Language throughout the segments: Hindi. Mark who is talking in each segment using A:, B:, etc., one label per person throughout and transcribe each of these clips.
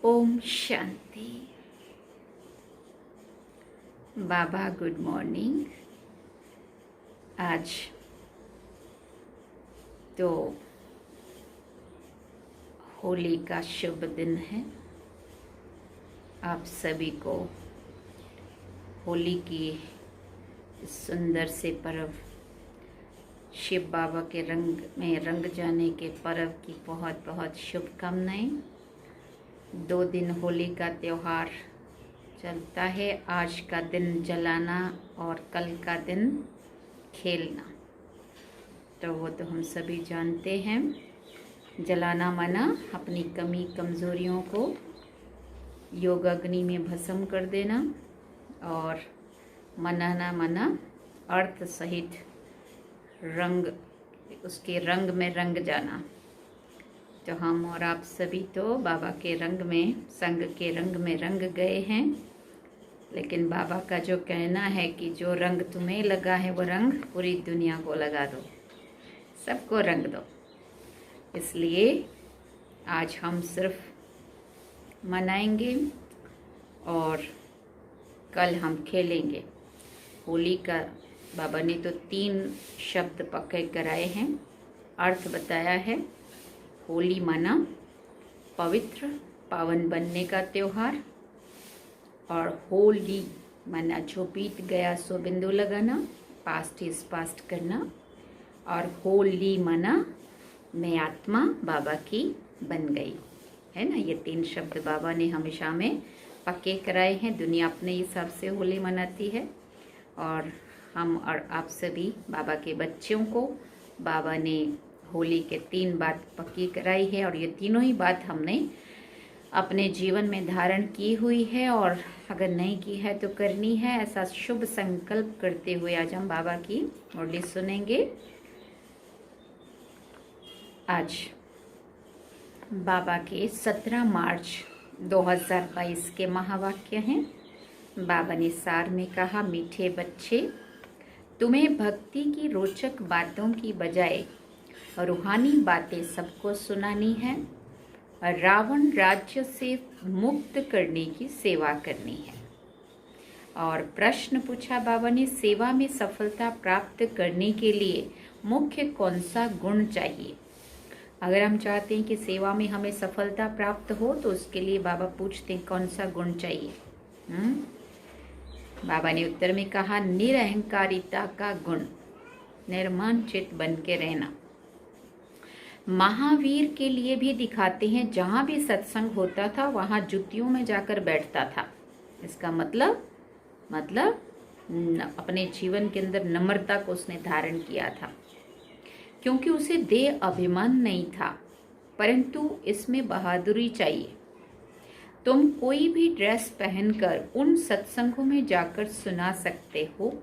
A: ओम शांति। बाबा गुड मॉर्निंग। आज तो होली का शुभ दिन है। आप सभी को होली की इस सुंदर से पर्व, शिव बाबा के रंग में रंग जाने के पर्व की बहुत बहुत शुभकामनाएं। 2 दिन होली का त्यौहार चलता है। आज का दिन जलाना और कल का दिन खेलना, तो वो तो हम सभी जानते हैं। जलाना माना अपनी कमी कमज़ोरियों को योग अग्नि में भस्म कर देना, और मनाना माना अर्थ सहित रंग, उसके रंग में रंग जाना। तो हम और आप सभी तो बाबा के रंग में, संग के रंग में रंग गए हैं। लेकिन बाबा का जो कहना है कि जो रंग तुम्हें लगा है वो रंग पूरी दुनिया को लगा दो, सबको रंग दो। इसलिए आज हम सिर्फ मनाएंगे और कल हम खेलेंगे। होली का बाबा ने तो 3 शब्द पक्के कराए हैं, अर्थ बताया है। होली माना पवित्र पावन बनने का त्यौहार, और होली माना जो बीत गया सो बिंदु लगाना, पास्ट इज पास्ट करना। और होली माना मैं आत्मा बाबा की बन गई, है ना। ये 3 शब्द बाबा ने हमेशा में पक्के कराए हैं। दुनिया अपने हिसाब से होली मनाती है, और हम और आप सभी बाबा के बच्चों को बाबा ने होली के 3 बात पक्की कराई है, और ये तीनों ही बात हमने अपने जीवन में धारण की हुई है, और अगर नहीं की है तो करनी है। ऐसा शुभ संकल्प करते हुए आज हम बाबा की मुरली सुनेंगे। आज बाबा के 17 मार्च 2022 के महावाक्य हैं। बाबा ने सार में कहा, मीठे बच्चे, तुम्हें भक्ति की रोचक बातों की बजाय रूहानी बातें सबको सुनानी है, और रावण राज्य से मुक्त करने की सेवा करनी है। और प्रश्न पूछा बाबा ने, सेवा में सफलता प्राप्त करने के लिए मुख्य कौन सा गुण चाहिए। अगर हम चाहते हैं कि सेवा में हमें सफलता प्राप्त हो, तो उसके लिए बाबा पूछते हैं कौन सा गुण चाहिए। बाबा ने उत्तर में कहा, निरअहकारिता का गुण, निर्मम चित्त बन के रहना। महावीर के लिए भी दिखाते हैं, जहां भी सत्संग होता था वहां जुतियों में जाकर बैठता था। इसका मतलब अपने जीवन के अंदर नम्रता को उसने धारण किया था, क्योंकि उसे देह अभिमान नहीं था, परंतु इसमें बहादुरी चाहिए। तुम कोई भी ड्रेस पहनकर उन सत्संगों में जाकर सुना सकते हो,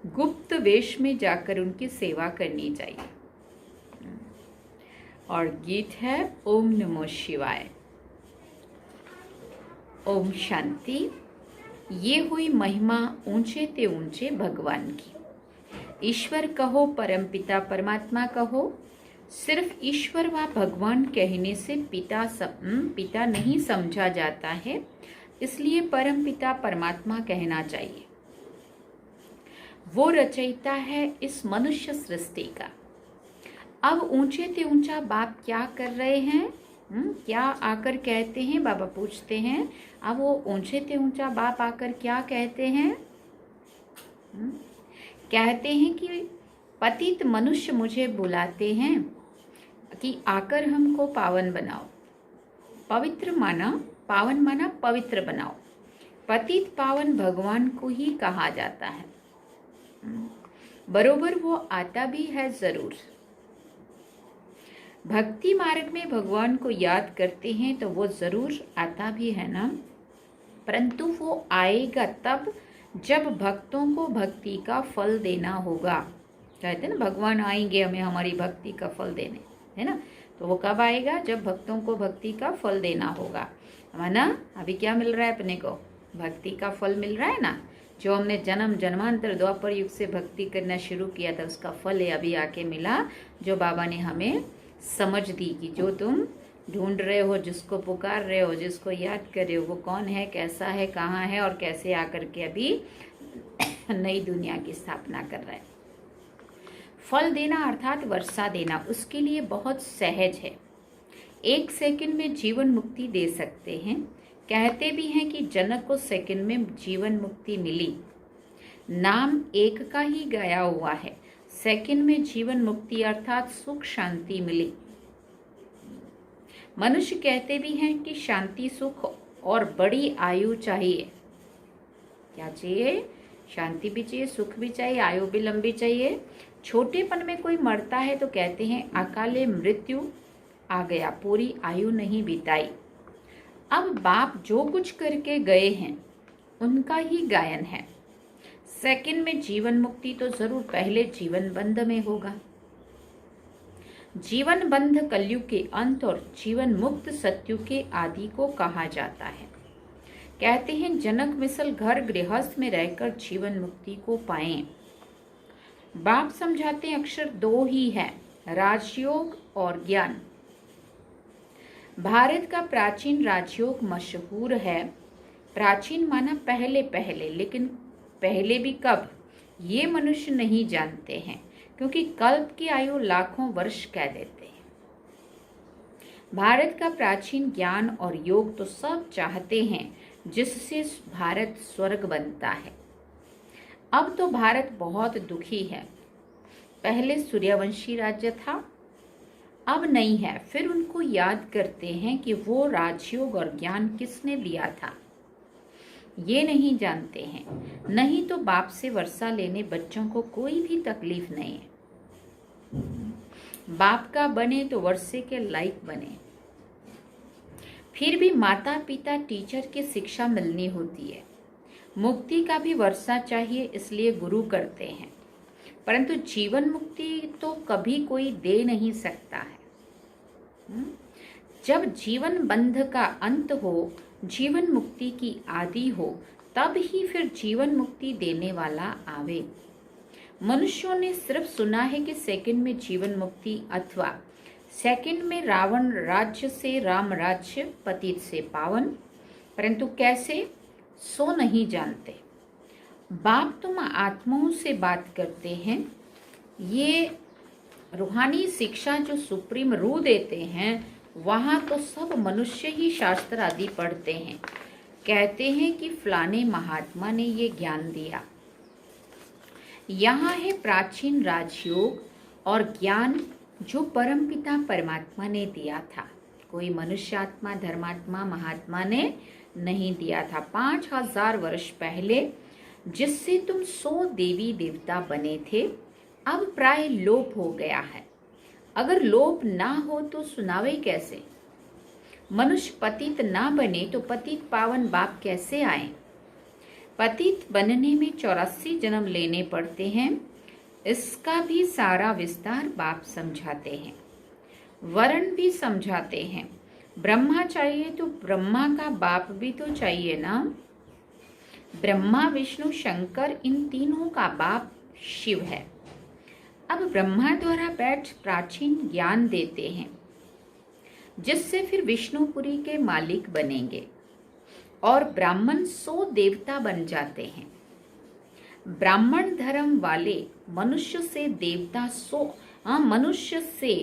A: गुप्त वेश में जाकर उनकी सेवा करनी चाहिए। और गीत है ओम नमो शिवाय। ओम शांति। ये हुई महिमा ऊंचे ते ऊंचे भगवान की। ईश्वर कहो, परमपिता परमात्मा कहो, सिर्फ ईश्वर व भगवान कहने से पिता नहीं समझा जाता है, इसलिए परमपिता परमात्मा कहना चाहिए। वो रचयिता है इस मनुष्य सृष्टि का। अब ऊंचे ते ऊंचा बाप क्या कर रहे हैं, क्या आकर कहते हैं। बाबा पूछते हैं, अब वो ऊंचे ते ऊंचा बाप आकर क्या कहते हैं। कहते हैं कि पतित मनुष्य मुझे बुलाते हैं कि आकर हमको पावन बनाओ। पवित्र माना, पावन माना पवित्र बनाओ। पतित पावन भगवान को ही कहा जाता है। बरोबर वो आता भी है जरूर। भक्ति मार्ग में भगवान को याद करते हैं तो वो जरूर आता भी है ना, परंतु वो आएगा तब जब भक्तों को भक्ति का फल देना होगा। कहते हैं ना, भगवान आएंगे हमें हमारी भक्ति का फल देने, है ना। तो वो कब आएगा, जब भक्तों को भक्ति का फल देना होगा। माना अभी क्या मिल रहा है अपने को, भक्ति का फल मिल रहा है ना। जो हमने जन्म जन्मांतर द्वापर युग से भक्ति करना शुरू किया था, उसका फल है अभी आके मिला, जो बाबा ने हमें समझ दी कि जो तुम ढूंढ रहे हो, जिसको पुकार रहे हो, जिसको याद कर रहे हो, वो कौन है, कैसा है, कहाँ है और कैसे आकर के अभी नई दुनिया की स्थापना कर रहा है। फल देना अर्थात वर्षा देना उसके लिए बहुत सहज है। 1 सेकंड में जीवन मुक्ति दे सकते हैं। कहते भी हैं कि जनक को सेकंड में जीवन मुक्ति मिली। नाम एक का ही गाया हुआ है। सेकंड में जीवन मुक्ति अर्थात सुख शांति मिली। मनुष्य कहते भी हैं कि शांति, सुख और बड़ी आयु चाहिए। क्या चाहिए? शांति भी चाहिए, सुख भी चाहिए, आयु भी लंबी चाहिए। छोटेपन में कोई मरता है तो कहते हैं अकाले मृत्यु आ गया, पूरी आयु नहीं बिताई। अब बाप जो कुछ करके गए हैं उनका ही गायन है। सेकंड में जीवन मुक्ति तो जरूर पहले जीवन बंध में होगा। जीवन बंध कलयुग के अंत और जीवन मुक्त सतयुग के आदि को कहा जाता है। कहते हैं जनक मिसल घर गृहस्थ में रहकर जीवन मुक्ति को पाएं। बाप समझाते हैं अक्षर 2 ही है, राजयोग और ज्ञान। भारत का प्राचीन राजयोग मशहूर है। प्राचीन माना पहले पहले, लेकिन पहले भी कब ये मनुष्य नहीं जानते हैं, क्योंकि कल्प की आयु लाखों वर्ष कह देते हैं। भारत का प्राचीन ज्ञान और योग तो सब चाहते हैं, जिससे भारत स्वर्ग बनता है। अब तो भारत बहुत दुखी है। पहले सूर्यवंशी राज्य था, अब नहीं है। फिर उनको याद करते हैं कि वो राजयोग और ज्ञान किसने दिया था, ये नहीं जानते हैं। नहीं तो बाप से वर्षा लेने बच्चों को कोई भी तकलीफ नहीं है। बाप का बने तो वर्षे के लायक बने। फिर भी माता पिता टीचर की शिक्षा मिलनी होती है। मुक्ति का भी वर्षा चाहिए, इसलिए गुरु करते हैं। परंतु जीवन मुक्ति तो कभी कोई दे नहीं सकता है। जब जीवन बंध का अंत हो, जीवन मुक्ति की आदि हो, तब ही फिर जीवन मुक्ति देने वाला आवे। मनुष्यों ने सिर्फ सुना है कि सेकंड में जीवन मुक्ति अथवा सेकंड में रावण राज्य से राम राज्य, पतित से पावन, परंतु कैसे सो नहीं जानते। बाप तुम आत्माओं से बात करते हैं। ये रूहानी शिक्षा जो सुप्रीम रूह देते हैं, वहाँ तो सब मनुष्य ही शास्त्र आदि पढ़ते हैं। कहते हैं कि फलाने महात्मा ने ये ज्ञान दिया। यहाँ है प्राचीन राजयोग और ज्ञान जो परमपिता परमात्मा ने दिया था। कोई मनुष्य आत्मा, धर्मात्मा, महात्मा ने नहीं दिया था। 5000 वर्ष पहले जिससे तुम 100 देवी देवता बने थे, अब प्राय लोप हो गया है। अगर लोप ना हो तो सुनावे कैसे। मनुष्य पतित ना बने तो पतित पावन बाप कैसे आए। पतित बनने में 84 जन्म लेने पड़ते हैं। इसका भी सारा विस्तार बाप समझाते हैं, वर्ण भी समझाते हैं। ब्रह्मा चाहिए तो ब्रह्मा का बाप भी तो चाहिए ना। ब्रह्मा विष्णु शंकर इन तीनों का बाप शिव है। अब ब्रह्मा द्वारा बैठ प्राचीन ज्ञान देते हैं, जिससे फिर विष्णुपुरी के मालिक बनेंगे और ब्राह्मण 100 देवता बन जाते हैं। ब्राह्मण धर्म वाले मनुष्य से देवता 100, मनुष्य से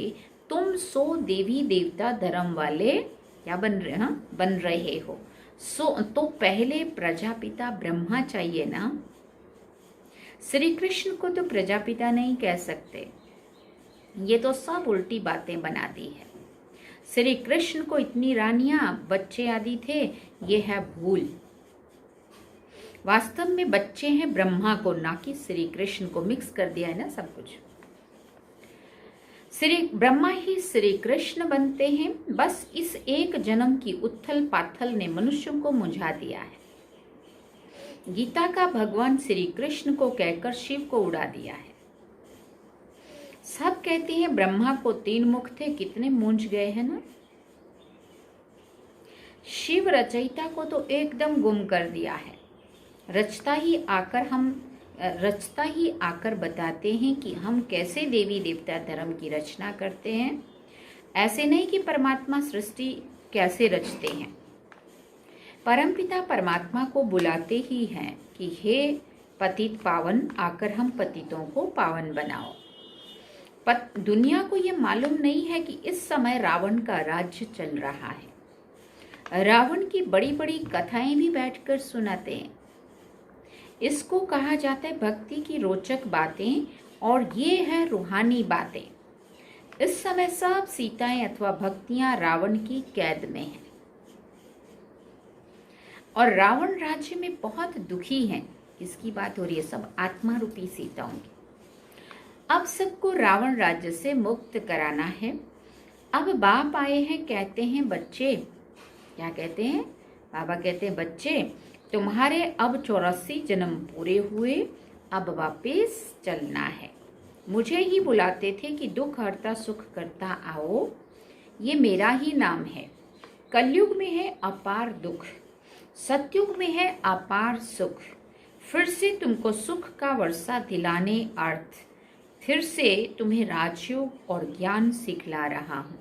A: तुम 100 देवी देवता धर्म वाले क्या बन रहे हो। तो पहले प्रजापिता ब्रह्मा चाहिए ना। श्री कृष्ण को तो प्रजापिता नहीं कह सकते, ये तो सब उल्टी बातें बना दी है। श्री कृष्ण को इतनी रानियां, बच्चे आदि थे, ये है भूल। वास्तव में बच्चे हैं ब्रह्मा को, ना कि श्री कृष्ण को। मिक्स कर दिया है ना सब कुछ। श्री ब्रह्मा ही श्री कृष्ण बनते हैं। बस इस एक जन्म की उथल पाथल ने मनुष्यों को मुझा दिया है। गीता का भगवान श्री कृष्ण को कहकर शिव को उड़ा दिया है। सब कहते हैं ब्रह्मा को 3 मुख थे, कितने मूंझ गए हैं ना। शिव रचयिता को तो एकदम गुम कर दिया है। रचता ही आकर बताते हैं कि हम कैसे देवी देवता धर्म की रचना करते हैं। ऐसे नहीं कि परमात्मा सृष्टि कैसे रचते हैं। परमपिता परमात्मा को बुलाते ही हैं कि हे पतित पावन, आकर हम पतितों को पावन बनाओ। दुनिया को ये मालूम नहीं है कि इस समय रावण का राज्य चल रहा है। रावण की बड़ी बड़ी कथाएं भी बैठकर सुनाते हैं। इसको कहा जाता है भक्ति की रोचक बातें, और ये है रूहानी बातें। इस समय सब सीताएं अथवा भक्तियां रावण की कैद में हैं और रावण राज्य में बहुत दुखी हैं। इसकी बात हो रही है सब आत्मा रूपी सीताओं की। अब सबको रावण राज्य से मुक्त कराना है। अब बाप आए हैं, कहते हैं बच्चे, क्या कहते हैं? बाबा कहते हैं बच्चे, तुम्हारे अब 84 जन्म पूरे हुए, अब वापस चलना है। मुझे ही बुलाते थे कि दुख हरता सुख करता आओ, ये मेरा ही नाम है। कलयुग में है अपार दुख, सतयुग में है अपार सुख। फिर से तुमको सुख का वर्षा दिलाने अर्थ, फिर से तुम्हें राजयोग और ज्ञान सिखला रहा हूँ।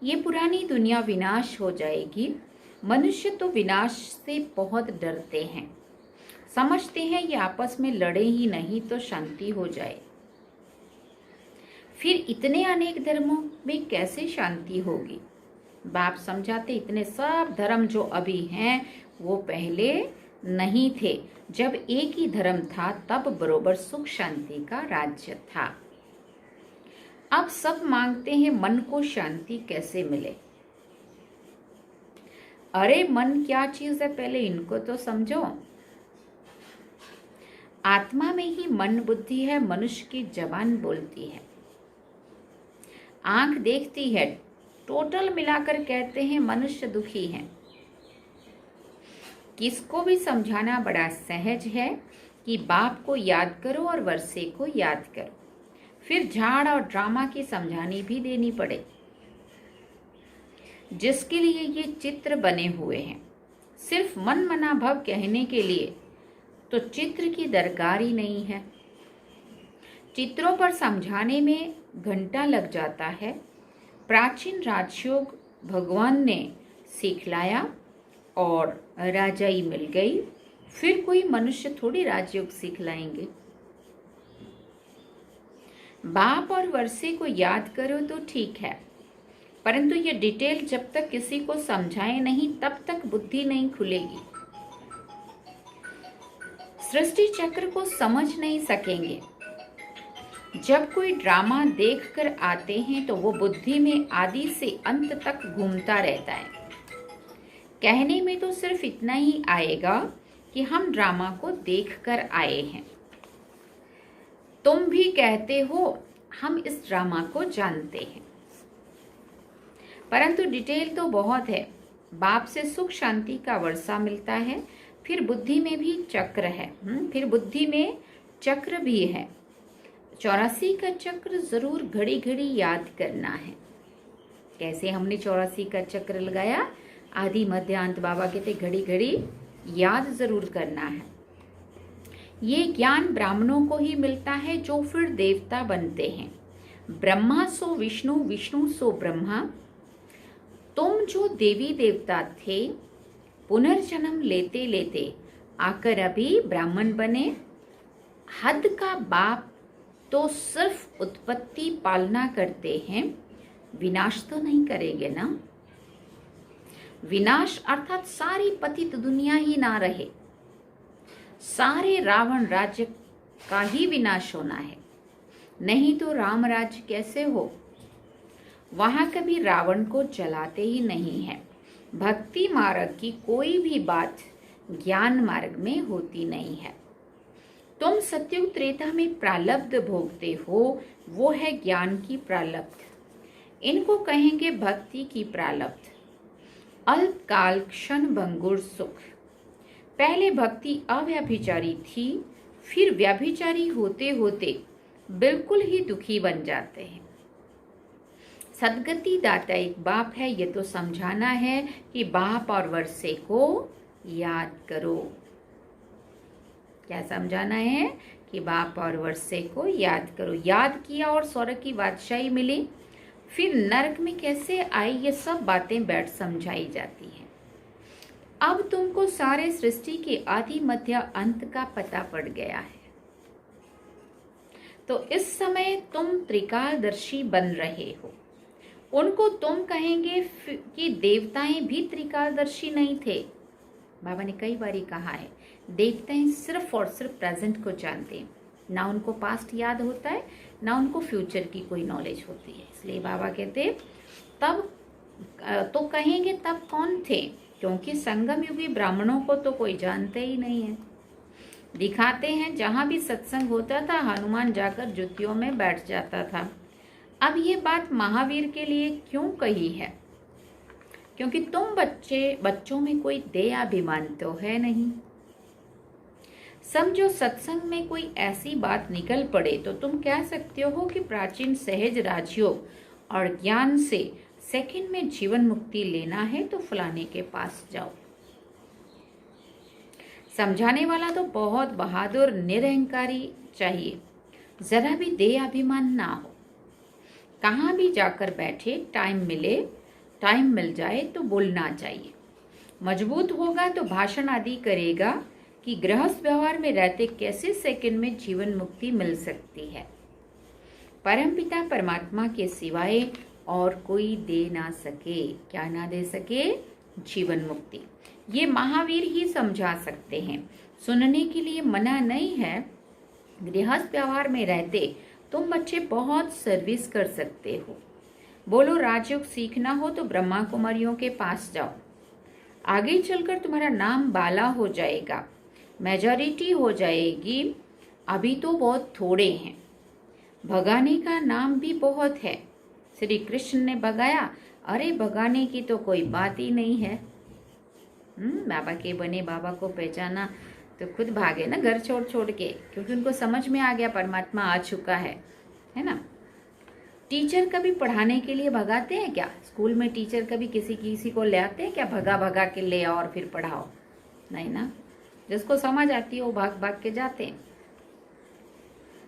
A: ये पुरानी दुनिया विनाश हो जाएगी। मनुष्य तो विनाश से बहुत डरते हैं, समझते हैं ये आपस में लड़े ही नहीं तो शांति हो जाए। फिर इतने अनेक धर्मों में कैसे शांति होगी? बाप समझाते इतने सब धर्म जो अभी हैं वो पहले नहीं थे। जब एक ही धर्म था तब बरोबर सुख शांति का राज्य था। अब सब मांगते हैं मन को शांति कैसे मिले। अरे मन क्या चीज है, पहले इनको तो समझो। आत्मा में ही मन बुद्धि है, मनुष्य की जबान बोलती है, आंख देखती है, टोटल मिलाकर कहते हैं मनुष्य दुखी है। किसको भी समझाना बड़ा सहज है कि बाप को याद करो और वर्षे को याद करो। फिर झाड़ और ड्रामा की समझानी भी देनी पड़े, जिसके लिए ये चित्र बने हुए हैं। सिर्फ मन मना भव कहने के लिए तो चित्र की दरकार ही नहीं है। चित्रों पर समझाने में घंटा लग जाता है। प्राचीन राजयोग भगवान ने सिखलाया और राजाई मिल गई, फिर कोई मनुष्य थोड़ी राजयोग सिखलाएंगे। बाप और वर्षे को याद करो तो ठीक है, परंतु ये डिटेल जब तक किसी को समझाए नहीं तब तक बुद्धि नहीं खुलेगी। सृष्टि चक्र को समझ नहीं सकेंगे। जब कोई ड्रामा देखकर आते हैं तो वो बुद्धि में आदि से अंत तक घूमता रहता है। कहने में तो सिर्फ इतना ही आएगा कि हम ड्रामा को देखकर आए हैं। तुम भी कहते हो हम इस ड्रामा को जानते हैं, परंतु डिटेल तो बहुत है। बाप से सुख शांति का वर्षा मिलता है, फिर बुद्धि में भी चक्र है, फिर बुद्धि में चक्र भी है। 84 का चक्र जरूर घड़ी घड़ी याद करना है। कैसे हमने 84 का चक्र लगाया? आदि मध्य अंत बाबा कहते घड़ी घड़ी याद जरूर करना है। ये ज्ञान ब्राह्मणों को ही मिलता है जो फिर देवता बनते हैं। ब्रह्मा सो विष्णु, विष्णु सो ब्रह्मा। तुम जो देवी देवता थे, पुनर्जन्म लेते लेते आकर अभी ब्राह्मण बने। हद का बाप तो सिर्फ उत्पत्ति पालना करते हैं, विनाश तो नहीं करेंगे ना। विनाश अर्थात सारी पतित दुनिया ही ना रहे, सारे रावण राज्य का ही विनाश होना है। नहीं तो राम राज्य कैसे हो? वहां कभी रावण को जलाते ही नहीं है। भक्ति मार्ग की कोई भी बात ज्ञान मार्ग में होती नहीं है। तुम सत्युग त्रेता में प्रालब्ध भोगते हो, वो है ज्ञान की प्रालब्ध। इनको कहेंगे भक्ति की प्रालब्ध। अल्पकाल क्षण भंगुर सुख। पहले भक्ति अव्यभिचारी थी, फिर व्यभिचारी होते होते बिल्कुल ही दुखी बन जाते हैं। सदगति दाता एक बाप है, ये तो समझाना है कि बाप और वर्षे को याद करो। क्या समझाना है? कि बाप और वर्षे को याद करो। याद किया और स्वर्ग की बादशाही मिली, फिर नरक में कैसे आई, ये सब बातें बैठ समझाई जाती हैं। अब तुमको सारे सृष्टि के आदि मध्य अंत का पता पड़ गया है, तो इस समय तुम त्रिकालदर्शी बन रहे हो। उनको तुम कहेंगे कि देवताएं भी त्रिकालदर्शी नहीं थे। बाबा ने कई बार कहा है, देवताएं सिर्फ और सिर्फ प्रेजेंट को जानते हैं, ना उनको पास्ट याद होता है, ना उनको फ्यूचर की कोई नॉलेज होती है। इसलिए बाबा कहते तब तो कहेंगे तब कौन थे, क्योंकि संगम युगी ब्राह्मणों को तो कोई जानते ही नहीं है। दिखाते हैं जहां भी सत्संग होता था हनुमान जाकर जुतियों में बैठ जाता था। अब ये बात महावीर के लिए क्यों कही है, क्योंकि तुम बच्चों में कोई दयाभिमान तो है नहीं। समझो सत्संग में कोई ऐसी बात निकल पड़े तो तुम कह सकते हो कि प्राचीन सहज राजयोग और ज्ञान से सेकंड में जीवन मुक्ति लेना है तो फलाने के पास जाओ। समझाने वाला तो बहुत बहादुर निरहंकारी चाहिए, जरा भी दयाभिमान ना हो। कहाँ भी जाकर बैठे, टाइम मिल जाए तो बोलना चाहिए। मजबूत होगा तो भाषण आदि करेगा कि गृहस्थ व्यवहार में रहते कैसे सेकंड में जीवन मुक्ति मिल सकती है। परमपिता परमात्मा के सिवाय और कोई दे ना सके, क्या ना दे सके, जीवन मुक्ति। ये महावीर ही समझा सकते हैं। सुनने के लिए मना नहीं है। गृहस्थ व्यवहार में रहते तुम बच्चे बहुत सर्विस कर सकते हो। बोलो राजयोग सीखना हो तो ब्रह्मा कुमारियों के पास जाओ, आगे चलकर तुम्हारा नाम बाला हो जाएगा, मेजॉरिटी हो जाएगी। अभी तो बहुत थोड़े हैं, भगाने का नाम भी बहुत है। श्री कृष्ण ने भगाया, अरे भगाने की तो कोई बात ही नहीं है। बाबा के बने बाबा को पहचाना तो खुद भागे ना घर छोड़ छोड़ के, क्योंकि उनको समझ में आ गया परमात्मा आ चुका है ना। टीचर कभी पढ़ाने के लिए भगाते हैं क्या? स्कूल में टीचर कभी किसी को ले आते हैं क्या, भगा भगा के ले आओ और फिर पढ़ाओ? नहीं ना, जिसको समझ आती है वो भाग भाग के जाते हैं।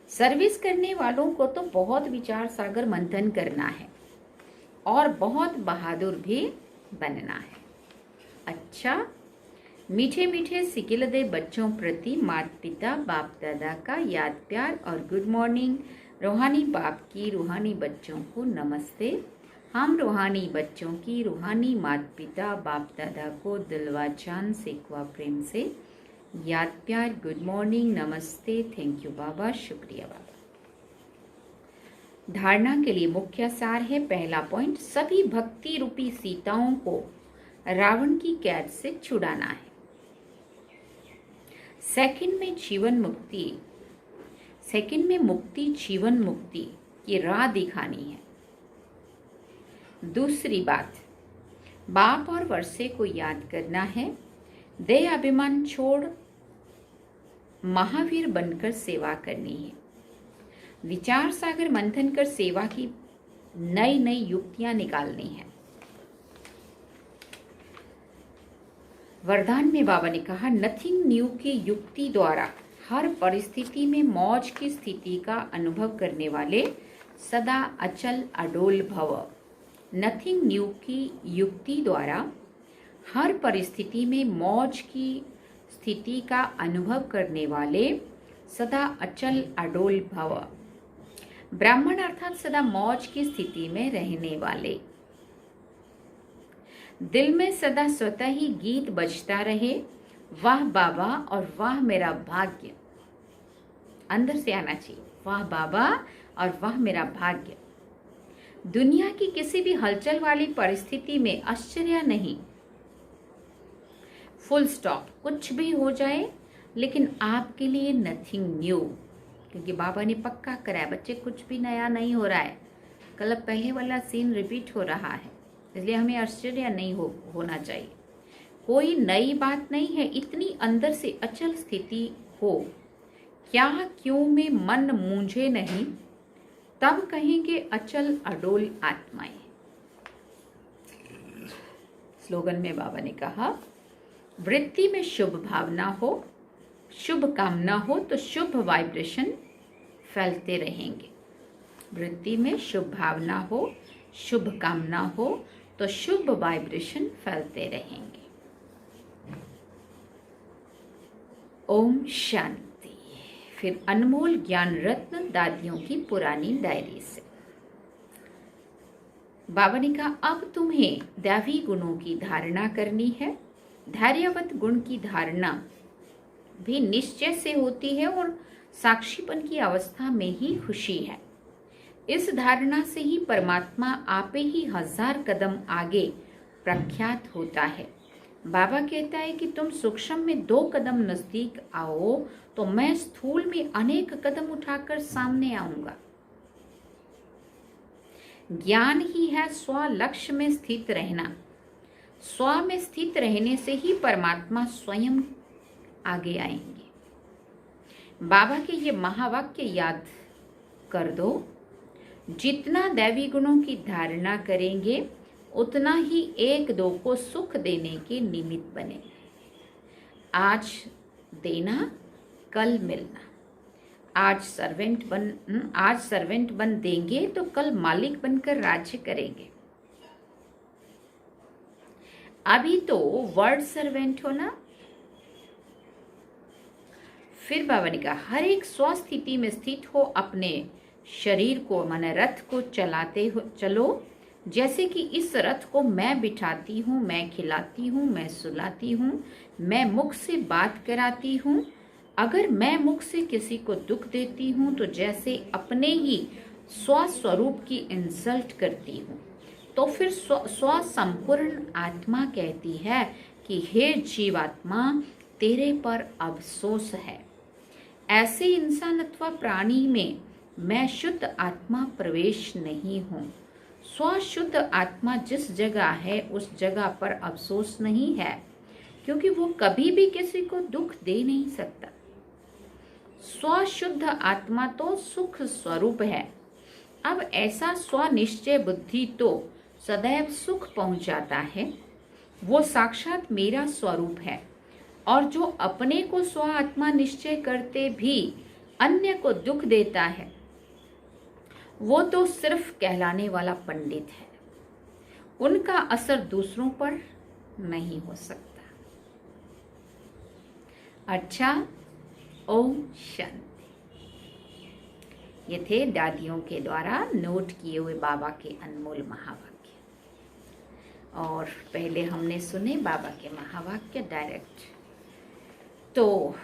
A: सर्विस करने वालों को तो बहुत विचार सागर मंथन करना है और बहुत बहादुर भी बनना है। अच्छा, मीठे मीठे सिकिलदे बच्चों प्रति माता पिता बाप दादा का याद प्यार और गुड मॉर्निंग। रूहानी बाप की रूहानी बच्चों को नमस्ते। हम रूहानी बच्चों की रूहानी माता पिता बाप दादा को दिलवा जान से क्वा प्रेम से याद प्यार, गुड मॉर्निंग, नमस्ते, थैंक यू बाबा, शुक्रिया बाबा। धारणा के लिए मुख्य सार है, पहला पॉइंट, सभी भक्ति रूपी सीताओं को रावण की कैद से छुड़ाना है। सेकंड में मुक्ति जीवन मुक्ति की राह दिखानी है। दूसरी बात, बाप और वर्षे को याद करना है। देह अभिमान छोड़ महावीर बनकर सेवा करनी है। विचार सागर मंथन कर सेवा की नई नई युक्तियां निकालनी है। वरदान में बाबा ने कहा, नथिंग न्यू की युक्ति द्वारा हर परिस्थिति में मौज की स्थिति का अनुभव करने वाले सदा अचल अडोल भव। नथिंग न्यू की युक्ति द्वारा हर परिस्थिति में मौज की स्थिति का अनुभव करने वाले सदा अचल अडोल भव। ब्राह्मण अर्थात सदा मौज की स्थिति में रहने वाले। दिल में सदा स्वतः ही गीत बजता रहे, वाह बाबा और वाह मेरा भाग्य। अंदर से आना चाहिए, वाह बाबा और वाह मेरा भाग्य। दुनिया की किसी भी हलचल वाली परिस्थिति में आश्चर्य नहीं, फुल स्टॉप। कुछ भी हो जाए लेकिन आपके लिए नथिंग न्यू, क्योंकि बाबा ने पक्का कराया बच्चे कुछ भी नया नहीं हो रहा है। कल पहले वाला सीन रिपीट हो रहा है, इसलिए हमें आश्चर्य नहीं होना चाहिए। कोई नई बात नहीं है, इतनी अंदर से अचल स्थिति हो, क्या क्यों में मन मूंझे नहीं, तब कहेंगे अचल अडोल आत्माएं। स्लोगन में बाबा ने कहा, वृत्ति में शुभ भावना हो, शुभ कामना हो तो शुभ वाइब्रेशन फैलते रहेंगे। वृत्ति में शुभ भावना हो, शुभकामना हो तो शुभ वाइब्रेशन फैलते रहेंगे। ओम शांति। फिर अनमोल ज्ञान रत्न दादियों की पुरानी डायरी से बाबा ने कहा, अब तुम्हें दैवी गुणों की धारणा करनी है। धैर्यवत गुण की धारणा भी निश्चय से होती है और साक्षीपन की अवस्था में ही खुशी है। इस धारणा से ही परमात्मा आपे ही 1000 कदम आगे प्रख्यात होता है। बाबा कहता है कि तुम सूक्ष्म में 2 कदम नजदीक आओ तो मैं स्थूल में अनेक कदम उठाकर सामने आऊंगा। ज्ञान ही है स्व लक्ष्य में स्थित रहना। स्व में स्थित रहने से ही परमात्मा स्वयं आगे आएंगे। बाबा के ये महावाक्य याद कर दो, जितना दैवी गुणों की धारणा करेंगे उतना ही 1-2 को सुख देने के निमित्त बने। आज देना, कल मिलना। आज सर्वेंट बन देंगे तो कल मालिक बनकर राज्य करेंगे। अभी तो वर्ड सर्वेंट हो ना। फिर बाबा ने कहा, हर एक स्वस्थिति में स्थित हो, अपने शरीर को माने रथ को चलाते हो चलो। जैसे कि इस रथ को मैं बिठाती हूँ, मैं खिलाती हूँ, मैं सुलाती हूँ, मैं मुख से बात कराती हूँ। अगर मैं मुख से किसी को दुख देती हूँ तो जैसे अपने ही स्वस्वरूप की इंसल्ट करती हूँ। तो फिर स्व संपूर्ण आत्मा कहती है कि हे जीवात्मा, तेरे पर अफसोस है। ऐसे इंसान अथवा प्राणी में मैं शुद्ध आत्मा प्रवेश नहीं हूँ। स्वशुद्ध आत्मा जिस जगह है उस जगह पर अफसोस नहीं है, क्योंकि वो कभी भी किसी को दुख दे नहीं सकता। स्वशुद्ध आत्मा तो सुख स्वरूप है। अब ऐसा स्वनिश्चय बुद्धि तो सदैव सुख पहुंचाता है। वो साक्षात मेरा स्वरूप है। और जो अपने को स्व आत्मा निश्चय करते भी अन्य को दुख देता है, वो तो सिर्फ कहलाने वाला पंडित है। उनका असर दूसरों पर नहीं हो सकता। अच्छा, ओम शांति। ये थे दादियों के द्वारा नोट किए हुए बाबा के अनमोल महावाक्य। और पहले हमने सुने बाबा के महावाक्य डायरेक्ट। तो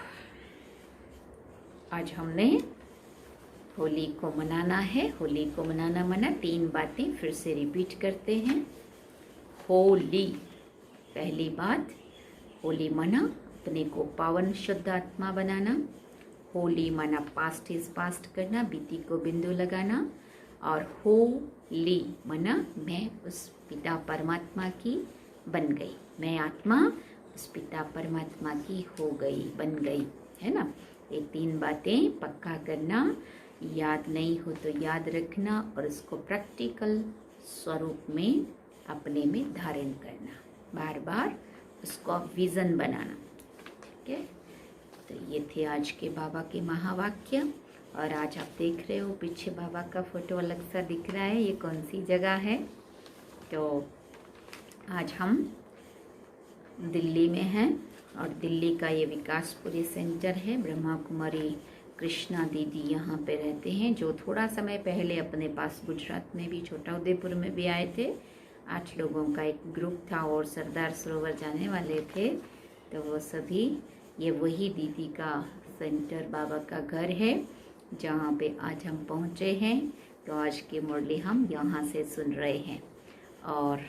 A: आज हमने होली को मनाना है। होली को मनाना मना 3 बातें फिर से रिपीट करते हैं। होली, पहली बात, होली मना अपने को पावन शुद्ध आत्मा बनाना। होली मना पास्ट इज पास्ट करना, बीती को बिंदु लगाना। और होली मना मैं उस पिता परमात्मा की बन गई, मैं आत्मा उस पिता परमात्मा की हो गई, बन गई, है ना। ये 3 बातें पक्का करना, याद नहीं हो तो याद रखना और इसको प्रैक्टिकल स्वरूप में अपने में धारण करना, बार बार उसको विजन बनाना। ठीक है, तो ये थे आज के बाबा के महावाक्य। और आज आप देख रहे हो पीछे बाबा का फोटो अलग सा दिख रहा है। ये कौन सी जगह है? तो आज हम दिल्ली में हैं और दिल्ली का ये विकासपुरी सेंटर है। ब्रह्मा कुमारी कृष्णा दीदी यहाँ पे रहते हैं, जो थोड़ा समय पहले अपने पास गुजरात में भी, छोटा उदेपुर में भी आए थे। 8 लोगों का एक ग्रुप था और सरदार सरोवर जाने वाले थे। तो वो सभी, ये वही दीदी का सेंटर, बाबा का घर है जहाँ पे आज हम पहुँचे हैं। तो आज की मुरली हम यहाँ से सुन रहे हैं। और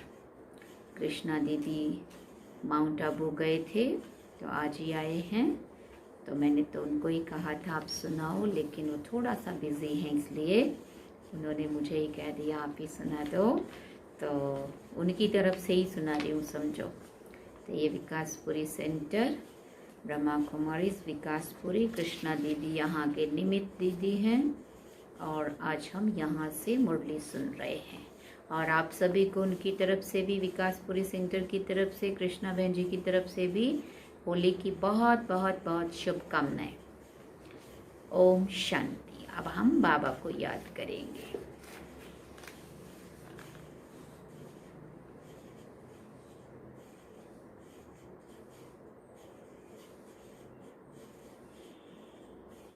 A: कृष्णा दीदी माउंट आबू गए थे तो आज ही आए हैं। तो मैंने तो उनको ही कहा था आप सुनाओ, लेकिन वो थोड़ा सा बिज़ी हैं, इसलिए उन्होंने मुझे ही कह दिया आप ही सुना दो। तो उनकी तरफ से ही सुना रही हूँ, समझो। तो ये विकासपुरी सेंटर, ब्रह्मा कुमारी विकासपुरी, कृष्णा दीदी यहाँ के निमित्त दीदी हैं। और आज हम यहाँ से मुरली सुन रहे हैं। और आप सभी को उनकी तरफ से भी, विकासपुरी सेंटर की तरफ से, कृष्णा बहन जी की तरफ से भी होली की बहुत बहुत बहुत शुभकामनाएं। ओम शांति। अब हम बाबा को याद करेंगे।